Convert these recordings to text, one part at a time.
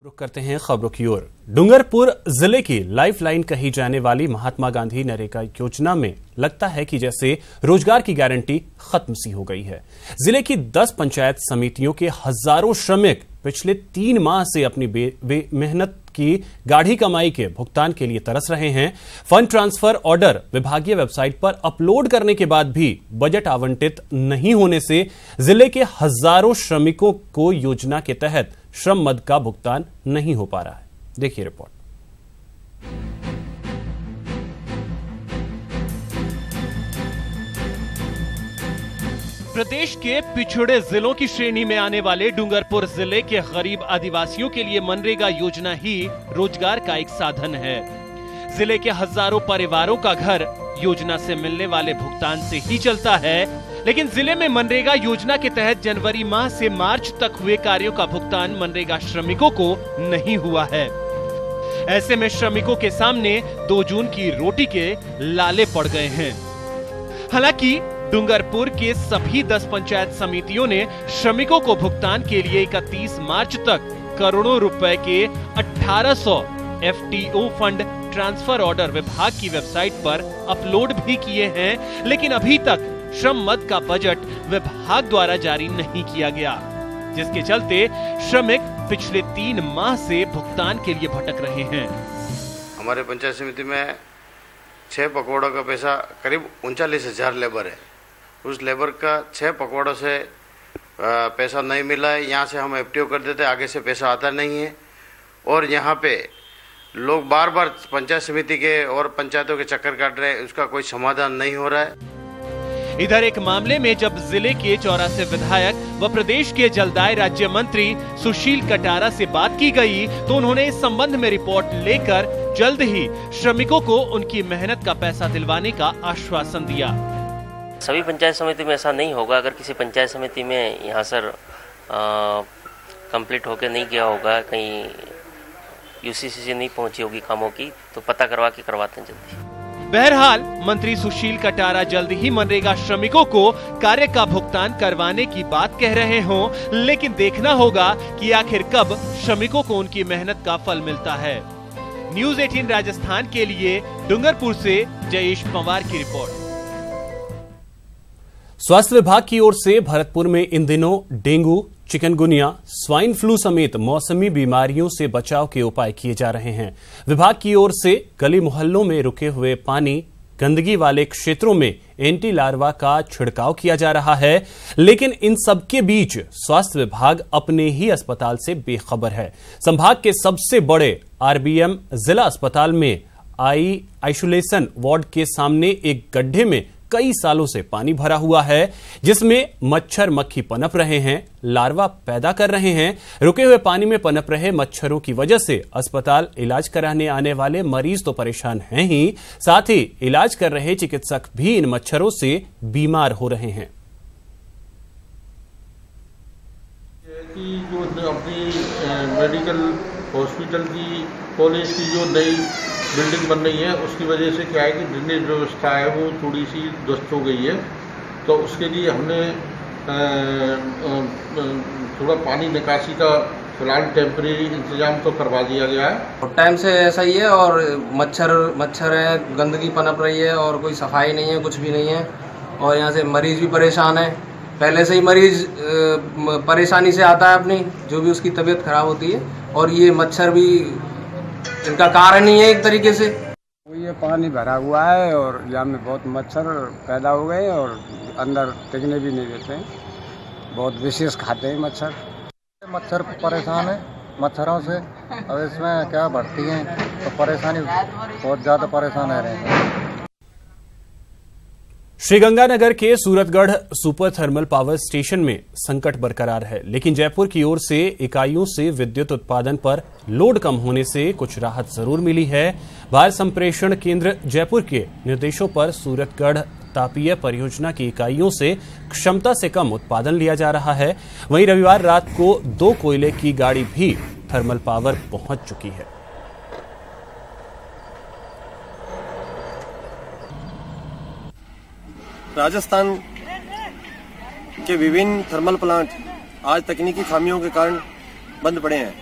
रुक करते हैं खबरों की ओर। डूंगरपुर जिले की लाइफलाइन कही जाने वाली महात्मा गांधी नरेगा योजना में लगता है कि जैसे रोजगार की गारंटी खत्म सी हो गई है। जिले की 10 पंचायत समितियों के हजारों श्रमिक पिछले 3 माह से अपनी मेहनत की गाढ़ी कमाई के भुगतान के लिए तरस रहे हैं। फंड ट्रांसफर ऑर्डर विभागीय वेबसाइट पर अपलोड करने के बाद भी बजट आवंटित नहीं होने से जिले के हजारों श्रमिकों को योजना के तहत श्रम मद का भुगतान नहीं हो पा रहा है। देखिए रिपोर्ट। प्रदेश के पिछड़े जिलों की श्रेणी में आने वाले डूंगरपुर जिले के गरीब आदिवासियों के लिए मनरेगा योजना ही रोजगार का एक साधन है। जिले के हजारों परिवारों का घर योजना से मिलने वाले भुगतान से ही चलता है, लेकिन जिले में मनरेगा योजना के तहत जनवरी माह से मार्च तक हुए कार्यों का भुगतान मनरेगा श्रमिकों को नहीं हुआ है। ऐसे में श्रमिकों के सामने 2 जून की रोटी के लाले पड़ गए हैं। हालांकि डूंगरपुर के सभी 10 पंचायत समितियों ने श्रमिकों को भुगतान के लिए 31 मार्च तक करोड़ों रुपए के 1800 FTO फंड ट्रांसफर ऑर्डर विभाग की वेबसाइट पर अपलोड भी किए हैं, लेकिन अभी तक श्रम मद का बजट विभाग द्वारा जारी नहीं किया गया, जिसके चलते श्रमिक पिछले 3 माह से भुगतान के लिए भटक रहे हैं। हमारे पंचायत समिति में 6 पकवाड़ों का पैसा करीब 39,000 लेबर है। उस लेबर का 6 पकवाड़ों से पैसा नहीं मिला है। यहाँ से हम FTO कर देते, आगे से पैसा आता नहीं है। और यहाँ पे लोग बार बार पंचायत समिति के और पंचायतों के चक्कर काट रहे हैं, उसका कोई समाधान नहीं हो रहा है। इधर एक मामले में जब जिले के 84 विधायक व प्रदेश के जलदाय राज्य मंत्री सुशील कटारा से बात की गई, तो उन्होंने इस संबंध में रिपोर्ट लेकर जल्द ही श्रमिकों को उनकी मेहनत का पैसा दिलवाने का आश्वासन दिया। सभी पंचायत समिति में ऐसा नहीं होगा। अगर किसी पंचायत समिति में यहाँ सर कंप्लीट होकर नहीं गया होगा, कहीं UCC से नहीं पहुंची होगी कामों की, तो पता करवा के करवाते हैं जल्दी। बहरहाल मंत्री सुशील कटारा जल्द ही मनरेगा श्रमिकों को कार्य का भुगतान करवाने की बात कह रहे हों, लेकिन देखना होगा कि आखिर कब श्रमिकों को उनकी मेहनत का फल मिलता है। न्यूज़ 18 राजस्थान के लिए डूंगरपुर से जयेश पंवार की रिपोर्ट। स्वास्थ्य विभाग की ओर से भरतपुर में इन दिनों डेंगू, चिकनगुनिया, स्वाइन फ्लू समेत मौसमी बीमारियों से बचाव के उपाय किए जा रहे हैं। विभाग की ओर से गली मोहल्लों में रुके हुए पानी, गंदगी वाले क्षेत्रों में एंटी लार्वा का छिड़काव किया जा रहा है, लेकिन इन सब के बीच स्वास्थ्य विभाग अपने ही अस्पताल से बेखबर है। संभाग के सबसे बड़े RBM जिला अस्पताल में आइसोलेशन वार्ड के सामने एक गड्ढे में कई सालों से पानी भरा हुआ है, जिसमें मच्छर मक्खी पनप रहे हैं, लार्वा पैदा कर रहे हैं। रुके हुए पानी में पनप रहे मच्छरों की वजह से अस्पताल इलाज कराने आने वाले मरीज तो परेशान हैं ही, साथ ही इलाज कर रहे चिकित्सक भी इन मच्छरों से बीमार हो रहे हैं। कि जो अपनी मेडिकल हॉस्पिटल की कॉलेज की जो नई बिल्डिंग बन रही है, उसकी वजह से क्या है कि ड्रेनेज व्यवस्था है वो थोड़ी सी ध्वस्त हो गई है। तो उसके लिए हमने थोड़ा पानी निकासी का फिलहाल टेम्परेरी इंतजाम तो करवा दिया गया है। टाइम से ऐसा ही है और मच्छर है, गंदगी पनप रही है और कोई सफाई नहीं है, कुछ भी नहीं है। और यहाँ से मरीज भी परेशान है। पहले से ही मरीज परेशानी से आता है अपनी, जो भी उसकी तबीयत खराब होती है, और ये मच्छर भी इनका कारण ही है एक तरीके से। ये पानी भरा हुआ है और यहाँ में बहुत मच्छर पैदा हो गए और अंदर टिकने भी नहीं देते हैं, बहुत विशेष खाते हैं मच्छर। मच्छर परेशान है मच्छरों से। अब इसमें क्या बढ़ती हैं तो परेशानी, बहुत ज़्यादा परेशान रह रहे हैं। श्रीगंगानगर के Suratgarh super thermal power station में संकट बरकरार है, लेकिन जयपुर की ओर से इकाइयों से विद्युत उत्पादन पर लोड कम होने से कुछ राहत जरूर मिली है। भार संप्रेषण केंद्र जयपुर के निर्देशों पर सूरतगढ़ तापीय परियोजना की इकाइयों से क्षमता से कम उत्पादन लिया जा रहा है। वहीं रविवार रात को 2 कोयले की गाड़ी भी थर्मल पावर पहुंच चुकी है। राजस्थान के विभिन्न थर्मल प्लांट आज तकनीकी खामियों के कारण बंद पड़े हैं।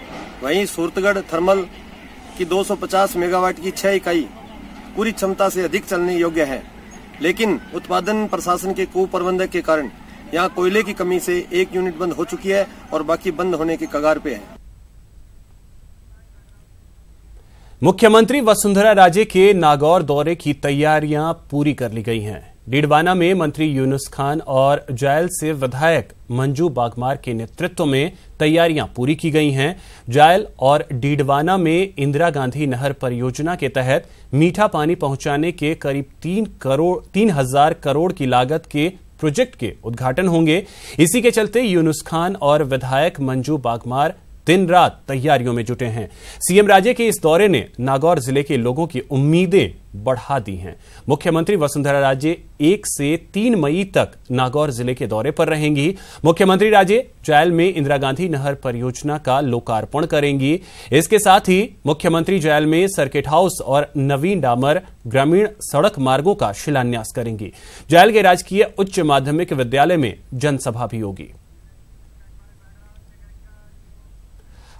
वहीं सूरतगढ़ थर्मल की 250 मेगावाट की 6 इकाई पूरी क्षमता से अधिक चलने योग्य है, लेकिन उत्पादन प्रशासन के कुप्रबंधन के कारण यहाँ कोयले की कमी से एक यूनिट बंद हो चुकी है और बाकी बंद होने के कगार पे है। मुख्यमंत्री वसुंधरा राजे के नागौर दौरे की तैयारियां पूरी कर ली गई हैं। डीडवाना में मंत्री यूनुस खान और जायल से विधायक मंजू बागमार के नेतृत्व में तैयारियां पूरी की गई हैं। जायल और डीडवाना में इंदिरा गांधी नहर परियोजना के तहत मीठा पानी पहुंचाने के करीब 3,000 करोड़ की लागत के प्रोजेक्ट के उद्घाटन होंगे। इसी के चलते यूनुस खान और विधायक मंजू बागमार दिन रात तैयारियों में जुटे हैं। सीएम राजे के इस दौरे ने नागौर जिले के लोगों की उम्मीदें बढ़ा दी हैं। मुख्यमंत्री वसुंधरा राजे 1 से 3 मई तक नागौर जिले के दौरे पर रहेंगी। मुख्यमंत्री राजे जायल में इंदिरा गांधी नहर परियोजना का लोकार्पण करेंगी। इसके साथ ही मुख्यमंत्री जायल में सर्किट हाउस और नवीन डामर ग्रामीण सड़क मार्गों का शिलान्यास करेंगी। जायल के राजकीय उच्च माध्यमिक विद्यालय में जनसभा भी होगी।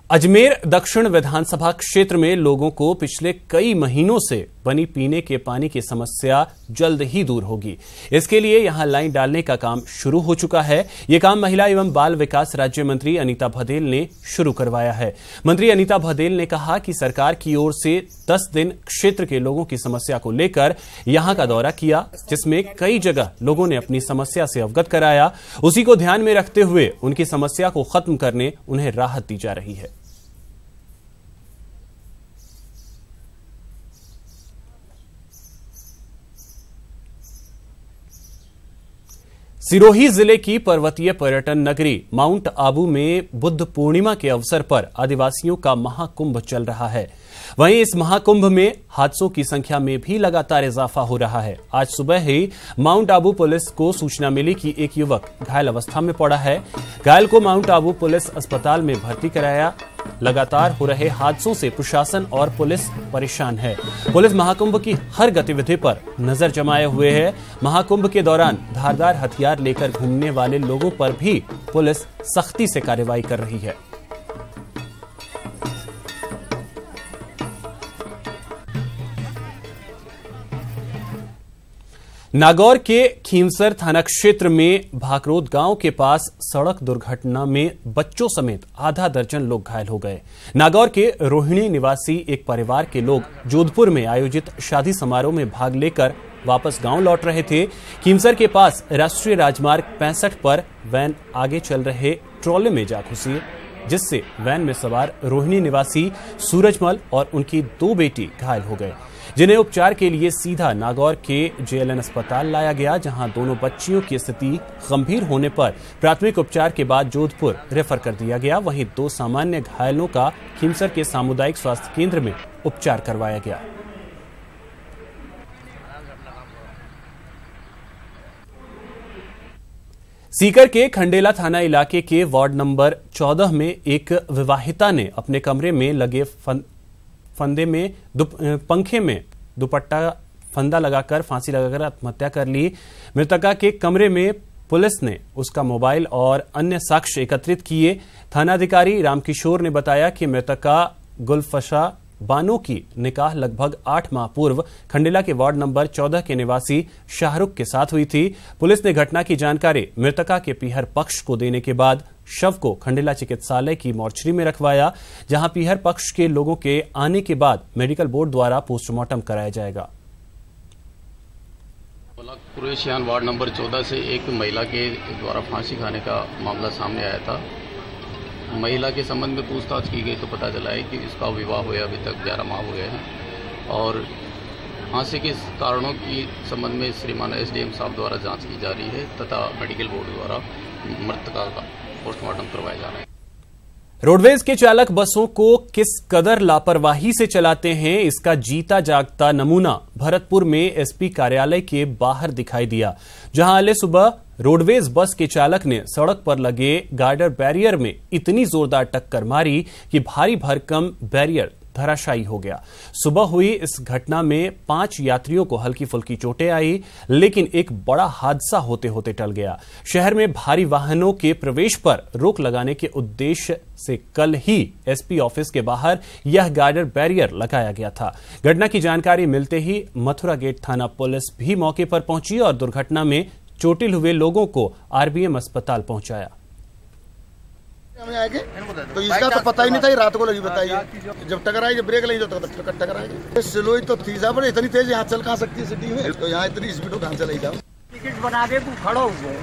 अजमेर दक्षिण विधानसभा क्षेत्र में लोगों को पिछले कई महीनों से बनी पीने के पानी की समस्या जल्द ही दूर होगी। इसके लिए यहां लाइन डालने का काम शुरू हो चुका है। यह काम महिला एवं बाल विकास राज्य मंत्री अनीता भदेल ने शुरू करवाया है। मंत्री अनीता भदेल ने कहा कि सरकार की ओर से 10 दिन क्षेत्र के लोगों की समस्या को लेकर यहां का दौरा किया, जिसमें कई जगह लोगों ने अपनी समस्या से अवगत कराया। उसी को ध्यान में रखते हुए उनकी समस्या को खत्म करने उन्हें राहत दी जा रही है। सिरोही जिले की पर्वतीय पर्यटन नगरी माउंट आबू में बुद्ध पूर्णिमा के अवसर पर आदिवासियों का महाकुंभ चल रहा है। वहीं इस महाकुंभ में हादसों की संख्या में भी लगातार इजाफा हो रहा है। आज सुबह ही माउंट आबू पुलिस को सूचना मिली कि एक युवक घायल अवस्था में पड़ा है। घायल को माउंट आबू पुलिस अस्पताल में भर्ती कराया। लगातार हो रहे हादसों से प्रशासन और पुलिस परेशान है। पुलिस महाकुंभ की हर गतिविधि पर नजर जमाए हुए है। महाकुंभ के दौरान धारदार हथियार लेकर घूमने वाले लोगों पर भी पुलिस सख्ती से कार्रवाई कर रही है। नागौर के खीमसर थाना क्षेत्र में भाकरोद गांव के पास सड़क दुर्घटना में बच्चों समेत आधा दर्जन लोग घायल हो गए। नागौर के रोहिणी निवासी एक परिवार के लोग जोधपुर में आयोजित शादी समारोह में भाग लेकर वापस गांव लौट रहे थे। खीमसर के पास राष्ट्रीय राजमार्ग 65 पर वैन आगे चल रहे ट्रॉले में जा घुसी, जिससे वैन में सवार रोहिणी निवासी सूरजमल और उनकी 2 बेटी घायल हो गए, जिन्हें उपचार के लिए सीधा नागौर के जेएलएन अस्पताल लाया गया, जहां दोनों बच्चियों की स्थिति गंभीर होने पर प्राथमिक उपचार के बाद जोधपुर रेफर कर दिया गया। वहीं 2 सामान्य घायलों का खीमसर के सामुदायिक स्वास्थ्य केंद्र में उपचार करवाया गया। सीकर के खंडेला थाना इलाके के वार्ड नंबर 14 में एक विवाहिता ने अपने कमरे में लगे पंखे में दुपट्टा फंदा लगाकर फांसी लगाकर आत्महत्या कर ली। मृतका के कमरे में पुलिस ने उसका मोबाइल और अन्य साक्ष्य एकत्रित किए। थानाधिकारी रामकिशोर ने बताया कि मृतका गुलफशा बानो की निकाह लगभग 8 माह पूर्व खंडेला के वार्ड नंबर 14 के निवासी शाहरुख के साथ हुई थी। पुलिस ने घटना की जानकारी मृतका के पीहर पक्ष को देने के बाद शव को खंडेला चिकित्सालय की मोर्चरी में रखवाया, जहां पीहर पक्ष के लोगों के आने के बाद मेडिकल बोर्ड द्वारा पोस्टमार्टम कराया जाएगा। कुरेशियान वार्ड नंबर 14 से एक महिला के द्वारा फांसी खाने का मामला सामने आया था। महिला के संबंध में पूछताछ की गई तो पता चला है कि इसका विवाह हुए अभी तक 11 माह हो गए हैं और फांसी के कारणों की संबंध में श्रीमान एसडीएम साहब द्वारा जांच की जा रही है तथा मेडिकल बोर्ड द्वारा मृतका का पोस्टमार्टम करवाया जा रहा है। रोडवेज के चालक बसों को किस कदर लापरवाही से चलाते हैं, इसका जीता जागता नमूना भरतपुर में एसपी कार्यालय के बाहर दिखाई दिया, जहां अगले सुबह रोडवेज बस के चालक ने सड़क पर लगे गार्डर बैरियर में इतनी जोरदार टक्कर मारी कि भारी भरकम बैरियर धराशायी हो गया। सुबह हुई इस घटना में 5 यात्रियों को हल्की फुल्की चोटें आई, लेकिन एक बड़ा हादसा होते होते टल गया। शहर में भारी वाहनों के प्रवेश पर रोक लगाने के उद्देश्य से कल ही एसपी ऑफिस के बाहर यह गार्डर बैरियर लगाया गया था। घटना की जानकारी मिलते ही मथुरा गेट थाना पुलिस भी मौके पर पहुंची और दुर्घटना में चोटिल हुए लोगों को आरबीएम अस्पताल पहुंचाया। हमें आगे तो इसका तो पता ही नहीं था, ये रात को लगी बताइए। जब टकराई, जब ब्रेक लगी तो टकराई। सिलोई तो थी साहब, इतनी तेज यहाँ चल कहाँ सकती है सिटी में, तो यहाँ इतनी स्पीड कहाँ चलाई था। टिकट बना के खड़ा हुए,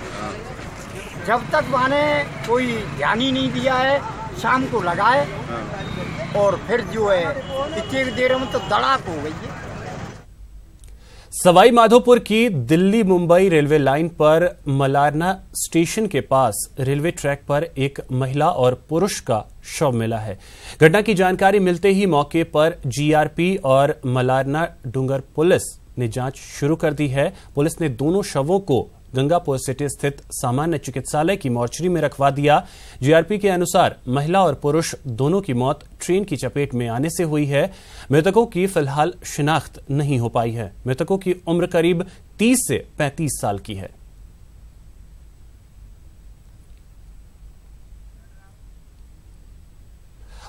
जब तक माने कोई ध्यान ही नहीं दिया है, शाम को लगाए और फिर जो है इतनी देर में तो धड़ाक हो गई है। सवाई माधोपुर की दिल्ली मुंबई रेलवे लाइन पर मलारना स्टेशन के पास रेलवे ट्रैक पर एक महिला और पुरुष का शव मिला है। घटना की जानकारी मिलते ही मौके पर जीआरपी और मलारना डूंगर पुलिस ने जांच शुरू कर दी है। पुलिस ने दोनों शवों को गंगापुर सिटी स्थित सामान्य चिकित्सालय की मॉर्चरी में रखवा दिया। जीआरपी के अनुसार महिला और पुरुष दोनों की मौत ट्रेन की चपेट में आने से हुई है। मृतकों की फिलहाल शिनाख्त नहीं हो पाई है। मृतकों की उम्र करीब 30 से 35 साल की है।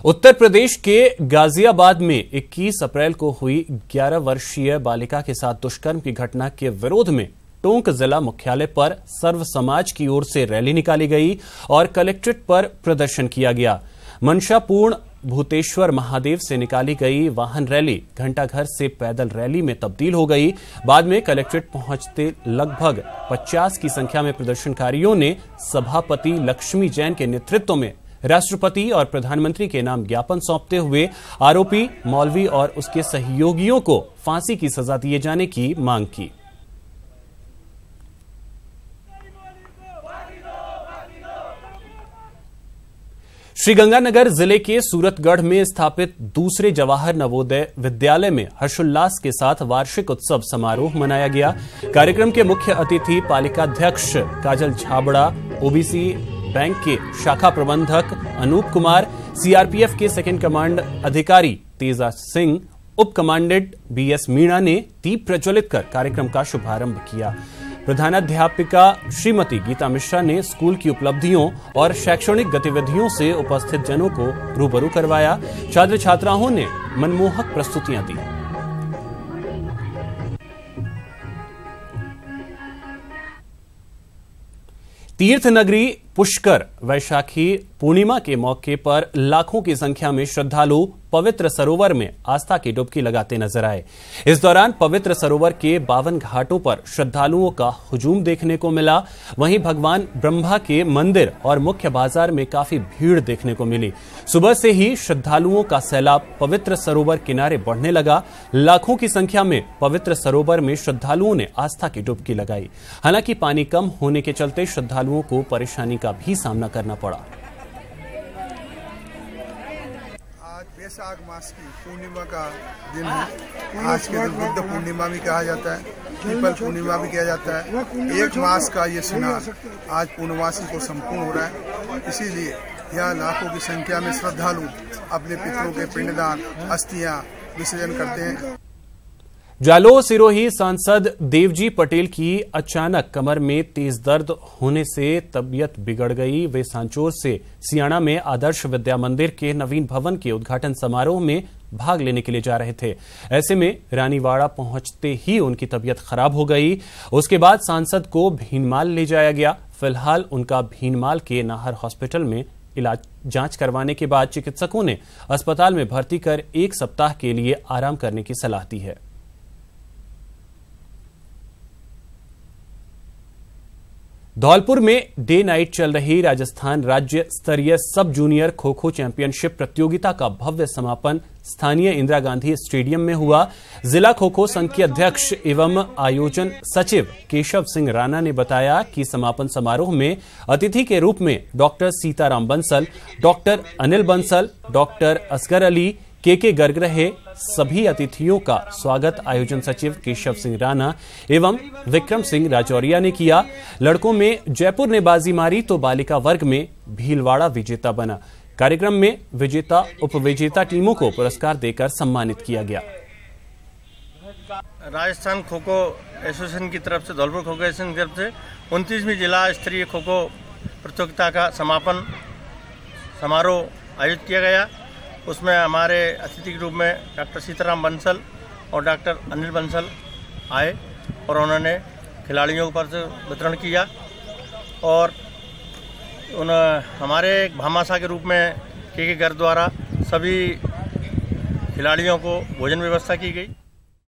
उत्तर प्रदेश के गाजियाबाद में 21 अप्रैल को हुई 11 वर्षीय बालिका के साथ दुष्कर्म की घटना के विरोध में टोंक जिला मुख्यालय पर सर्व समाज की ओर से रैली निकाली गई और कलेक्ट्रेट पर प्रदर्शन किया गया। मनशापूर्ण भूतेश्वर महादेव से निकाली गई वाहन रैली घंटाघर से पैदल रैली में तब्दील हो गई। बाद में कलेक्ट्रेट पहुंचते लगभग 50 की संख्या में प्रदर्शनकारियों ने सभापति लक्ष्मी जैन के नेतृत्व में राष्ट्रपति और प्रधानमंत्री के नाम ज्ञापन सौंपते हुए आरोपी मौलवी और उसके सहयोगियों को फांसी की सजा दिए जाने की मांग की। श्रीगंगानगर जिले के सूरतगढ़ में स्थापित दूसरे जवाहर नवोदय विद्यालय में हर्षोल्लास के साथ वार्षिक उत्सव समारोह मनाया गया। कार्यक्रम के मुख्य अतिथि पालिकाध्यक्ष काजल छाबड़ा, ओबीसी बैंक के शाखा प्रबंधक अनूप कुमार, सीआरपीएफ के सेकंड कमांड अधिकारी तेजा सिंह, उप कमांडेंट बीएस मीणा ने दीप प्रज्वलित कर कार्यक्रम का शुभारंभ किया। प्रधानाध्यापिका श्रीमती गीता मिश्रा ने स्कूल की उपलब्धियों और शैक्षणिक गतिविधियों से उपस्थित जनों को रूबरू करवाया। छात्र छात्राओं ने मनमोहक प्रस्तुतियां दी। तीर्थ नगरी पुष्कर वैशाखी पूर्णिमा के मौके पर लाखों की संख्या में श्रद्धालु पवित्र सरोवर में आस्था की डुबकी लगाते नजर आए। इस दौरान पवित्र सरोवर के 52 घाटों पर श्रद्धालुओं का हुजूम देखने को मिला। वहीं भगवान ब्रह्मा के मंदिर और मुख्य बाजार में काफी भीड़ देखने को मिली। सुबह से ही श्रद्धालुओं का सैलाब पवित्र सरोवर किनारे बढ़ने लगा। लाखों की संख्या में पवित्र सरोवर में श्रद्धालुओं ने आस्था की डुबकी लगाई। हालांकि पानी कम होने के चलते श्रद्धालुओं को परेशानी का भी सामना करना पड़ा। आज वैशाख मास की पूर्णिमा का दिन है। आज के दिन बुद्ध पूर्णिमा भी कहा जाता है, पीपल पूर्णिमा भी कहा जाता है। एक मास का ये स्नान आज पूर्णमासी को संपूर्ण हो रहा है। इसीलिए यहाँ लाखों की संख्या में श्रद्धालु अपने पितरों के पिंडदान अस्थियां विसर्जन करते हैं। जालोर सिरोही सांसद देवजी पटेल की अचानक कमर में तेज दर्द होने से तबीयत बिगड़ गई। वे सांचौर से सियाणा में आदर्श विद्या मंदिर के नवीन भवन के उद्घाटन समारोह में भाग लेने के लिए जा रहे थे। ऐसे में रानीवाड़ा पहुंचते ही उनकी तबीयत खराब हो गई। उसके बाद सांसद को भीनमाल ले जाया गया। फिलहाल उनका भीनमाल के नाहर हॉस्पिटल में जांच करवाने के बाद चिकित्सकों ने अस्पताल में भर्ती कर 1 सप्ताह के लिए आराम करने की सलाह दी है। धौलपुर में डे नाइट चल रही राजस्थान राज्य स्तरीय सब जूनियर खो खो चैंपियनशिप प्रतियोगिता का भव्य समापन स्थानीय इंदिरा गांधी स्टेडियम में हुआ। जिला खो खो संघ के अध्यक्ष एवं आयोजन सचिव केशव सिंह राणा ने बताया कि समापन समारोह में अतिथि के रूप में doctor Sitaram Bansal, doctor Anil Bansal, doctor Asgar Ali, K Garg रहे। सभी अतिथियों का स्वागत आयोजन सचिव केशव सिंह राणा एवं विक्रम सिंह राजौरिया ने किया। लड़कों में जयपुर ने बाजी मारी तो बालिका वर्ग में भीलवाड़ा विजेता बना। कार्यक्रम में विजेता उपविजेता टीमों को पुरस्कार देकर सम्मानित किया गया। राजस्थान खो खो एसोसिएशन की तरफ से, धौलपुर खो खो एसोसिएशन की तरफ से 29वीं जिला स्तरीय खो खो प्रतियोगिता का समापन समारोह आयोजित किया गया। उसमें हमारे अतिथि के रूप में डॉक्टर सीताराम बंसल और डॉक्टर अनिल बंसल आए और उन्होंने खिलाड़ियों पर वितरण किया और हमारे भामाशाह के रूप में के घर द्वारा सभी खिलाड़ियों को भोजन व्यवस्था की गई।